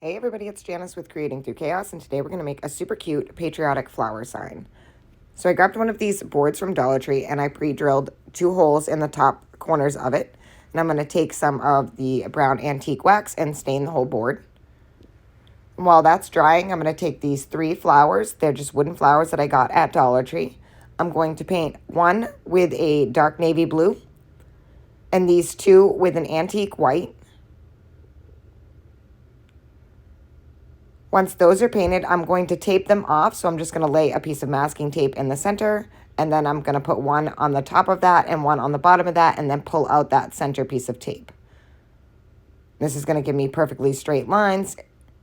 Hey everybody, it's Janice with Creating Through Chaos, and today we're going to make a super cute patriotic flower sign. So I grabbed one of these boards from Dollar Tree and I pre-drilled 2 holes in the top corners of it. And I'm going to take some of the brown antique wax and stain the whole board. And while that's drying, I'm going to take these 3 flowers. They're just wooden flowers that I got at Dollar Tree. I'm going to paint one with a dark navy blue and these 2 with an antique white. Once those are painted, I'm going to tape them off. So I'm just going to lay a piece of masking tape in the center, and then I'm going to put one on the top of that and one on the bottom of that, and then pull out that center piece of tape. This is going to give me perfectly straight lines,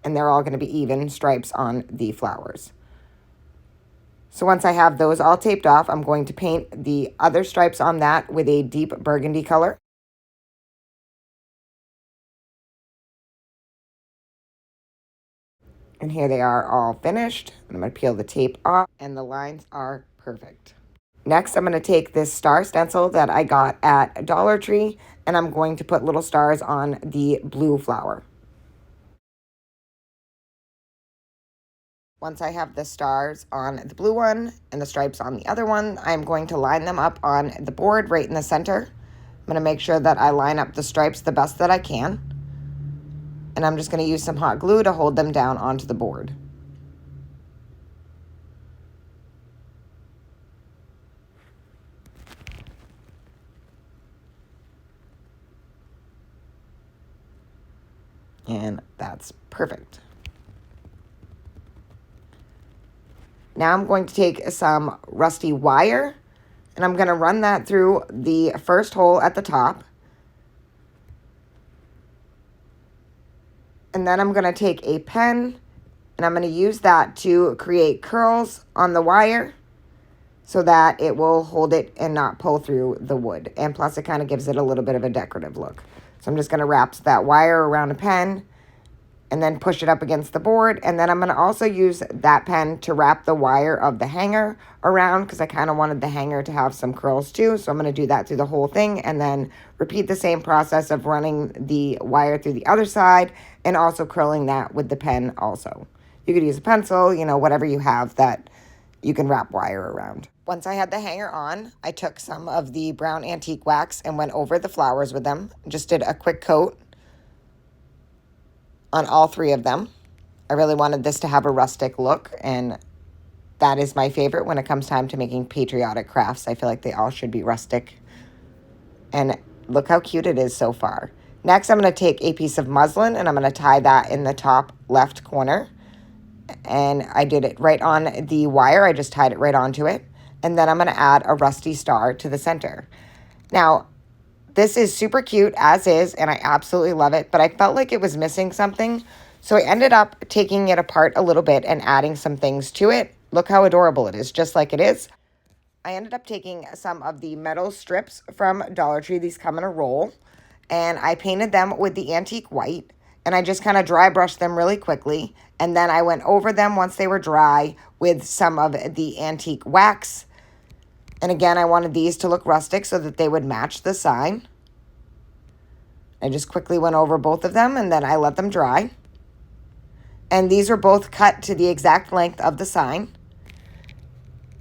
and they're all going to be even stripes on the flowers. So once I have those all taped off, I'm going to paint the other stripes on that with a deep burgundy color. And here they are all finished. I'm going to peel the tape off, and the lines are perfect. Next, I'm going to take this star stencil that I got at Dollar Tree, and I'm going to put little stars on the blue flower. Once I have the stars on the blue one and the stripes on the other one, I'm going to line them up on the board right in the center. I'm going to make sure that I line up the stripes the best that I can. And I'm just going to use some hot glue to hold them down onto the board. And that's perfect. Now I'm going to take some rusty wire, and I'm going to run that through the first hole at the top. And then I'm going to take a pen, and I'm going to use that to create curls on the wire so that it will hold it and not pull through the wood. And plus it kind of gives it a little bit of a decorative look. So I'm just going to wrap that wire around a pen and then push it up against the board. And then I'm going to also use that pen to wrap the wire of the hanger around, because I kind of wanted the hanger to have some curls too. So I'm going to do that through the whole thing, and then repeat the same process of running the wire through the other side and also curling that with the pen also. You could use a pencil, whatever you have that you can wrap wire around. Once I had the hanger on, I took some of the brown antique wax and went over the flowers with them. Just did a quick coat on all 3 of them. I really wanted this to have a rustic look, and that is my favorite when it comes time to making patriotic crafts. I feel like they all should be rustic. And look how cute it is so far. Next, I'm going to take a piece of muslin, and I'm going to tie that in the top left corner. And I did it right on the wire. I just tied it right onto it. And then I'm going to add a rusty star to the center. Now, this is super cute as is, and I absolutely love it, but I felt like it was missing something. So I ended up taking it apart a little bit and adding some things to it. Look how adorable it is, just like it is. I ended up taking some of the metal strips from Dollar Tree. These come in a roll. And I painted them with the antique white. And I just kind of dry brushed them really quickly. And then I went over them once they were dry with some of the antique wax. And again, I wanted these to look rustic so that they would match the sign. I just quickly went over both of them, and then I let them dry. And these were both cut to the exact length of the sign.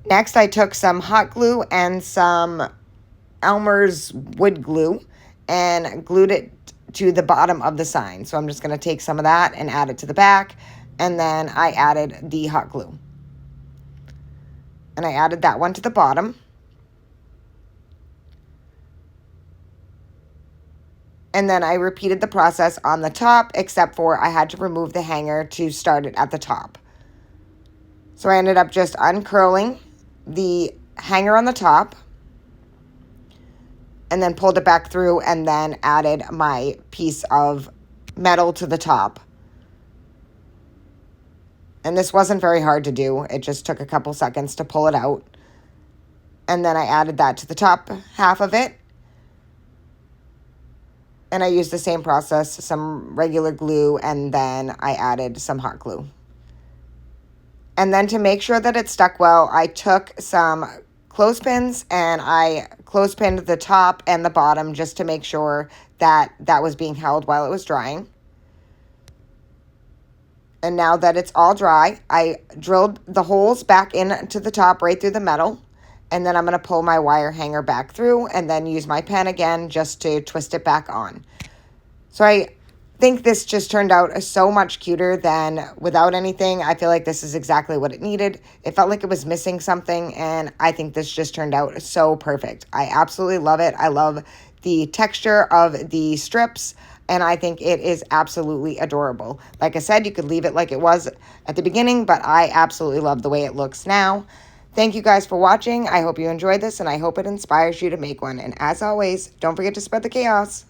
Next, I took some hot glue and some Elmer's wood glue and glued it to the bottom of the sign. So I'm just going to take some of that and add it to the back. And then I added the hot glue. And I added that one to the bottom. And then I repeated the process on the top, except for I had to remove the hanger to start it at the top. So I ended up just uncurling the hanger on the top, and then pulled it back through, and then added my piece of metal to the top. And this wasn't very hard to do. It just took a couple seconds to pull it out. And then I added that to the top half of it. And I used the same process, some regular glue, and then I added some hot glue. And then to make sure that it stuck well, I took some clothespins and I clothespinned the top and the bottom just to make sure that that was being held while it was drying. And now that it's all dry, I drilled the holes back into the top right through the metal. And then I'm going to pull my wire hanger back through and then use my pen again just to twist it back on. So I think this just turned out so much cuter than without anything. I feel like this is exactly what it needed. It felt like it was missing something, and I think this just turned out so perfect. I absolutely love it. I love the texture of the strips, and I think it is absolutely adorable. Like I said, you could leave it like it was at the beginning, but I absolutely love the way it looks now. Thank you guys for watching. I hope you enjoyed this, and I hope it inspires you to make one. And as always, don't forget to spread the chaos.